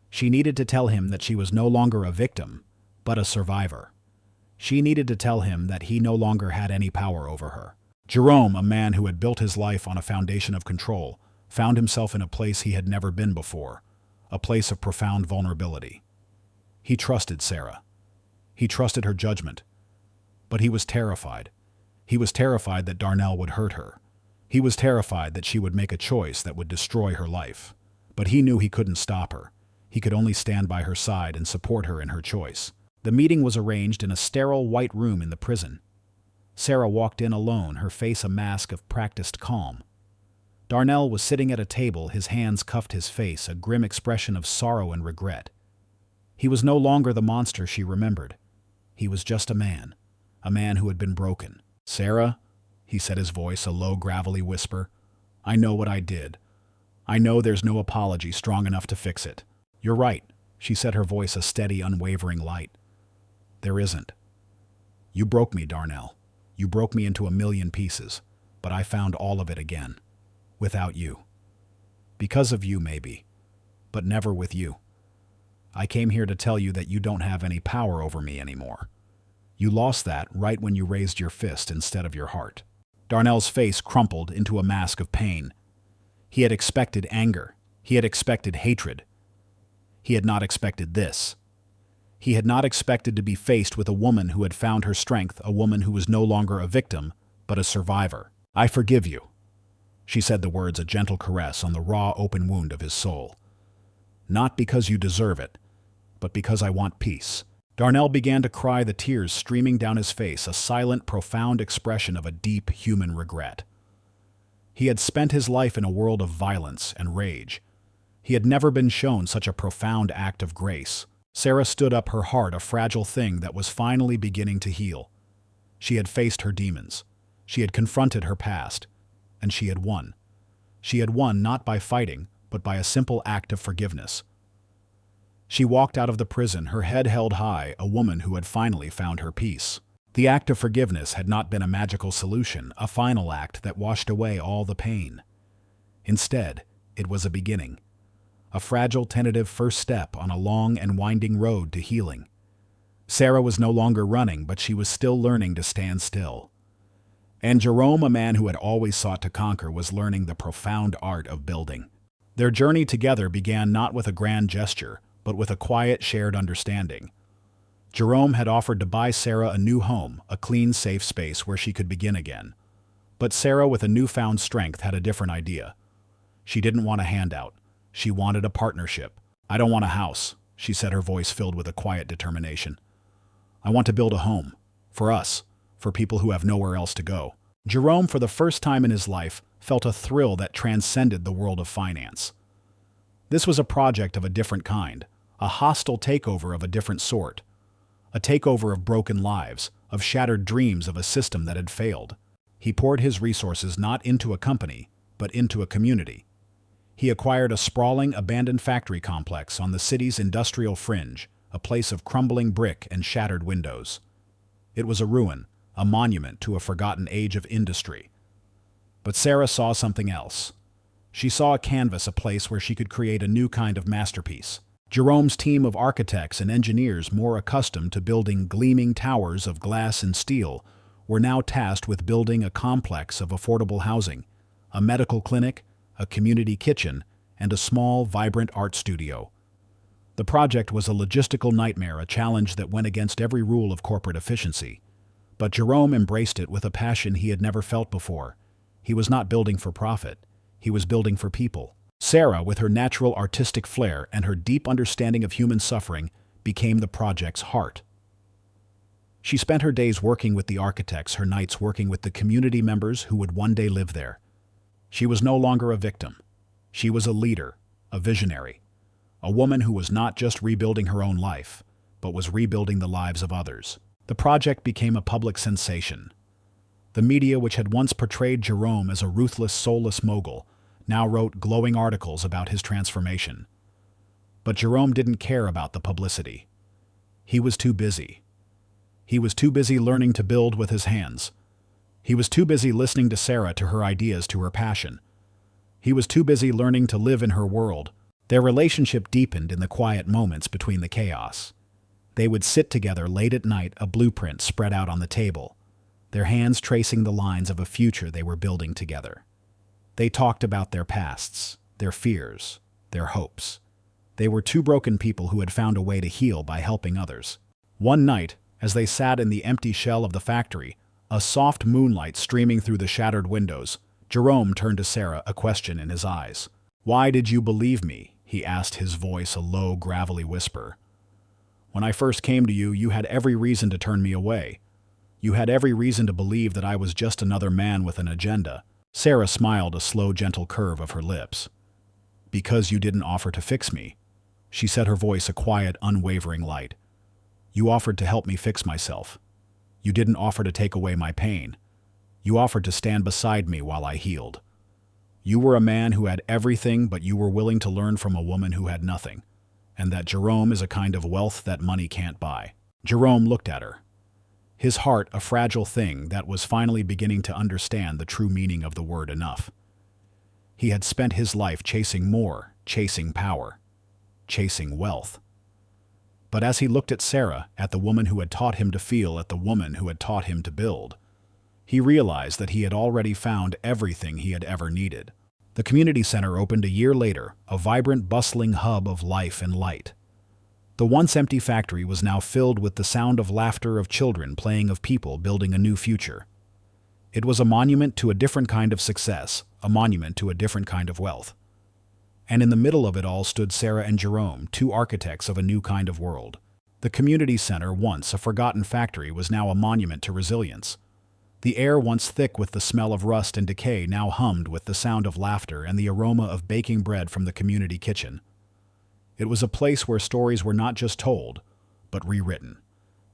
She needed to tell him that she was no longer a victim, but a survivor. She needed to tell him that he no longer had any power over her. Jerome, a man who had built his life on a foundation of control, found himself in a place he had never been before, a place of profound vulnerability. He trusted Sarah. He trusted her judgment. But he was terrified. He was terrified that Darnell would hurt her. He was terrified that she would make a choice that would destroy her life. But he knew he couldn't stop her. He could only stand by her side and support her in her choice. The meeting was arranged in a sterile white room in the prison. Sarah walked in alone, her face a mask of practiced calm. Darnell was sitting at a table, his hands cuffed his face, a grim expression of sorrow and regret. He was no longer the monster she remembered. He was just a man who had been broken. Sarah, he said, his voice a low, gravelly whisper, I know what I did. I know there's no apology strong enough to fix it. You're right, she said, her voice a steady, unwavering light. There isn't. You broke me, Darnell. You broke me into a million pieces, but I found all of it again. Without you. Because of you, maybe, but never with you. I came here to tell you that you don't have any power over me anymore. You lost that right when you raised your fist instead of your heart. Darnell's face crumpled into a mask of pain. He had expected anger. He had expected hatred. He had not expected this. He had not expected to be faced with a woman who had found her strength, a woman who was no longer a victim, but a survivor. I forgive you. She said the words, a gentle caress on the raw, open wound of his soul. Not because you deserve it, but because I want peace. Darnell began to cry, the tears streaming down his face, a silent, profound expression of a deep human regret. He had spent his life in a world of violence and rage. He had never been shown such a profound act of grace. Sarah stood up, her heart a fragile thing that was finally beginning to heal. She had faced her demons. She had confronted her past. And she had won. She had won not by fighting, but by a simple act of forgiveness. She walked out of the prison, her head held high, a woman who had finally found her peace. The act of forgiveness had not been a magical solution, a final act that washed away all the pain. Instead, it was a beginning. A fragile, tentative first step on a long and winding road to healing. Sarah was no longer running, but she was still learning to stand still. And Jerome, a man who had always sought to conquer, was learning the profound art of building. Their journey together began not with a grand gesture, but with a quiet, shared understanding. Jerome had offered to buy Sarah a new home, a clean, safe space where she could begin again. But Sarah, with a newfound strength, had a different idea. She didn't want a handout. She wanted a partnership. I don't want a house, she said, her voice filled with a quiet determination. I want to build a home. For us. For people who have nowhere else to go. Jerome, for the first time in his life, felt a thrill that transcended the world of finance. This was a project of a different kind, a hostile takeover of a different sort, a takeover of broken lives, of shattered dreams, of a system that had failed. He poured his resources not into a company, but into a community. He acquired a sprawling, abandoned factory complex on the city's industrial fringe, a place of crumbling brick and shattered windows. It was a ruin, a monument to a forgotten age of industry. But Sarah saw something else. She saw a canvas, a place where she could create a new kind of masterpiece. Jerome's team of architects and engineers, more accustomed to building gleaming towers of glass and steel, were now tasked with building a complex of affordable housing, a medical clinic, a community kitchen, and a small, vibrant art studio. The project was a logistical nightmare, a challenge that went against every rule of corporate efficiency. But Jerome embraced it with a passion he had never felt before. He was not building for profit. He was building for people. Sarah, with her natural artistic flair and her deep understanding of human suffering, became the project's heart. She spent her days working with the architects, her nights working with the community members who would one day live there. She was no longer a victim. She was a leader, a visionary, a woman who was not just rebuilding her own life, but was rebuilding the lives of others. The project became a public sensation. The media, which had once portrayed Jerome as a ruthless, soulless mogul, now wrote glowing articles about his transformation. But Jerome didn't care about the publicity. He was too busy. He was too busy learning to build with his hands. He was too busy listening to Sarah, to her ideas, to her passion. He was too busy learning to live in her world. Their relationship deepened in the quiet moments between the chaos. They would sit together late at night, a blueprint spread out on the table, their hands tracing the lines of a future they were building together. They talked about their pasts, their fears, their hopes. They were two broken people who had found a way to heal by helping others. One night, as they sat in the empty shell of the factory, a soft moonlight streaming through the shattered windows, Jerome turned to Sarah, a question in his eyes. "Why did you believe me?" he asked, his voice a low, gravelly whisper. "When I first came to you, you had every reason to turn me away. You had every reason to believe that I was just another man with an agenda." Sarah smiled, a slow, gentle curve of her lips. "Because you didn't offer to fix me," she said, her voice a quiet, unwavering light. "You offered to help me fix myself. You didn't offer to take away my pain. You offered to stand beside me while I healed. You were a man who had everything, but you were willing to learn from a woman who had nothing, and that Jerome is a kind of wealth that money can't buy." Jerome looked at her, his heart a fragile thing that was finally beginning to understand the true meaning of the word enough. He had spent his life chasing more, chasing power, chasing wealth. But as he looked at Sarah, at the woman who had taught him to feel, at the woman who had taught him to build, he realized that he had already found everything he had ever needed. The community center opened a year later, a vibrant, bustling hub of life and light. The once empty factory was now filled with the sound of laughter, of children playing, of people building a new future. It was a monument to a different kind of success, a monument to a different kind of wealth. And in the middle of it all stood Sarah and Jerome, two architects of a new kind of world. The community center, once a forgotten factory, was now a monument to resilience. The air, once thick with the smell of rust and decay, now hummed with the sound of laughter and the aroma of baking bread from the community kitchen. It was a place where stories were not just told, but rewritten.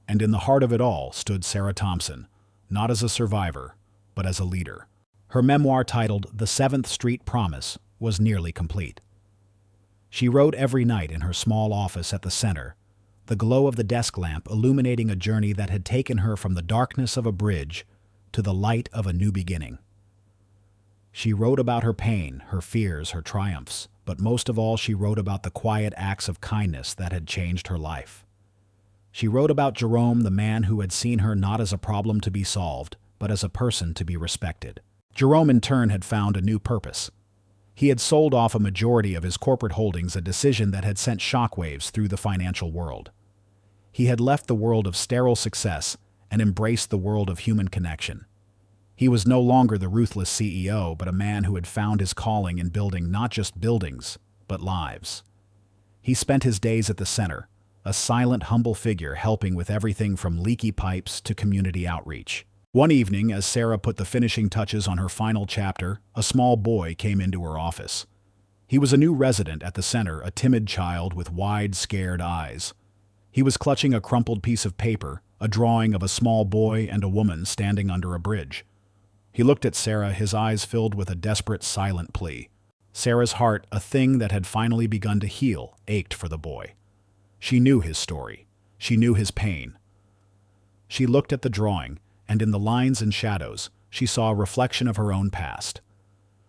And in the heart of it all stood Sarah Thompson, not as a survivor, but as a leader. Her memoir, titled The 7th Street Promise, was nearly complete. She wrote every night in her small office at the center, the glow of the desk lamp illuminating a journey that had taken her from the darkness of a bridge to the light of a new beginning. She wrote about her pain, her fears, her triumphs, but most of all she wrote about the quiet acts of kindness that had changed her life. She wrote about Jerome, the man who had seen her not as a problem to be solved, but as a person to be respected. Jerome, in turn, had found a new purpose. He had sold off a majority of his corporate holdings, a decision that had sent shockwaves through the financial world. He had left the world of sterile success and embraced the world of human connection. He was no longer the ruthless CEO, but a man who had found his calling in building not just buildings, but lives. He spent his days at the center, a silent, humble figure helping with everything from leaky pipes to community outreach. One evening, as Sarah put the finishing touches on her final chapter, a small boy came into her office. He was a new resident at the center, a timid child with wide, scared eyes. He was clutching a crumpled piece of paper, a drawing of a small boy and a woman standing under a bridge. He looked at Sarah, his eyes filled with a desperate, silent plea. Sarah's heart, a thing that had finally begun to heal, ached for the boy. She knew his story. She knew his pain. She looked at the drawing, and in the lines and shadows, she saw a reflection of her own past.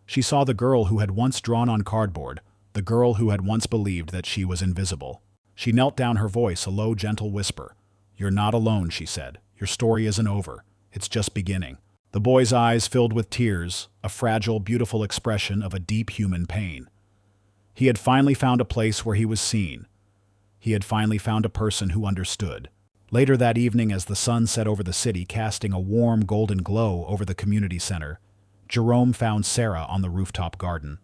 She saw the girl who had once drawn on cardboard, the girl who had once believed that she was invisible. She knelt down, her voice a low, gentle whisper. "You're not alone," she said. "Your story isn't over. It's just beginning." The boy's eyes filled with tears, a fragile, beautiful expression of a deep human pain. He had finally found a place where he was seen. He had finally found a person who understood. Later that evening, as the sun set over the city, casting a warm, golden glow over the community center, Jerome found Sarah on the rooftop garden.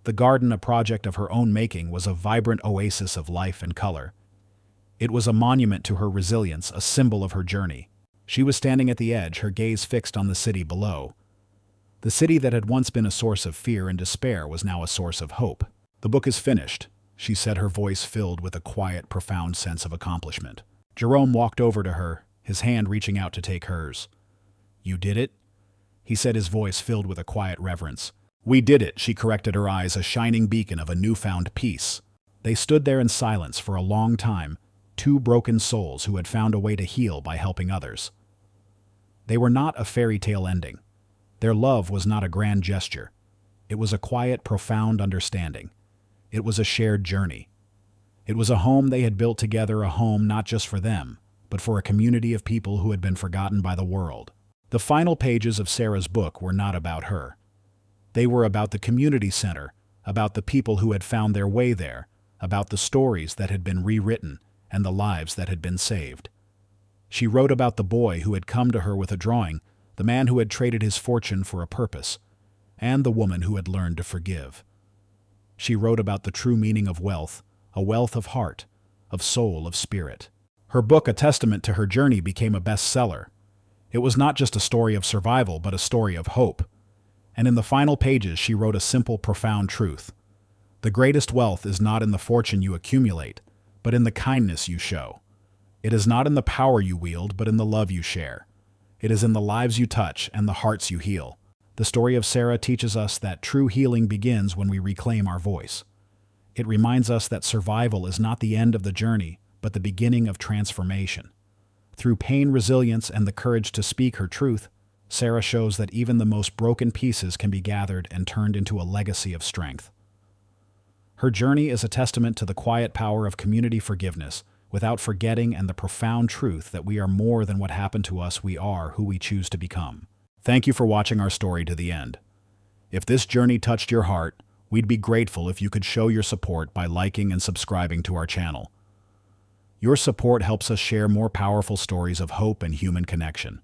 The garden, a project of her own making, was a vibrant oasis of life and color. It was a monument to her resilience, a symbol of her journey. She was standing at the edge, her gaze fixed on the city below. The city that had once been a source of fear and despair was now a source of hope. "The book is finished," she said, her voice filled with a quiet, profound sense of accomplishment. Jerome walked over to her, his hand reaching out to take hers. "You did it?" he said, his voice filled with a quiet reverence. "We did it," she corrected, her eyes a shining beacon of a newfound peace. They stood there in silence for a long time, two broken souls who had found a way to heal by helping others. They were not a fairy tale ending. Their love was not a grand gesture. It was a quiet, profound understanding. It was a shared journey. It was a home they had built together, a home not just for them, but for a community of people who had been forgotten by the world. The final pages of Sarah's book were not about her. They were about the community center, about the people who had found their way there, about the stories that had been rewritten, and the lives that had been saved. She wrote about the boy who had come to her with a drawing, the man who had traded his fortune for a purpose, and the woman who had learned to forgive. She wrote about the true meaning of wealth, a wealth of heart, of soul, of spirit. Her book, a testament to her journey, became a bestseller. It was not just a story of survival, but a story of hope. And in the final pages, she wrote a simple, profound truth. The greatest wealth is not in the fortune you accumulate, but in the kindness you show. It is not in the power you wield, but in the love you share. It is in the lives you touch and the hearts you heal. The story of Sarah teaches us that true healing begins when we reclaim our voice. It reminds us that survival is not the end of the journey, but the beginning of transformation. Through pain, resilience, and the courage to speak her truth, Sarah shows that even the most broken pieces can be gathered and turned into a legacy of strength. Her journey is a testament to the quiet power of community forgiveness, without forgetting, and the profound truth that we are more than what happened to us. We are who we choose to become. Thank you for watching our story to the end. If this journey touched your heart, we'd be grateful if you could show your support by liking and subscribing to our channel. Your support helps us share more powerful stories of hope and human connection.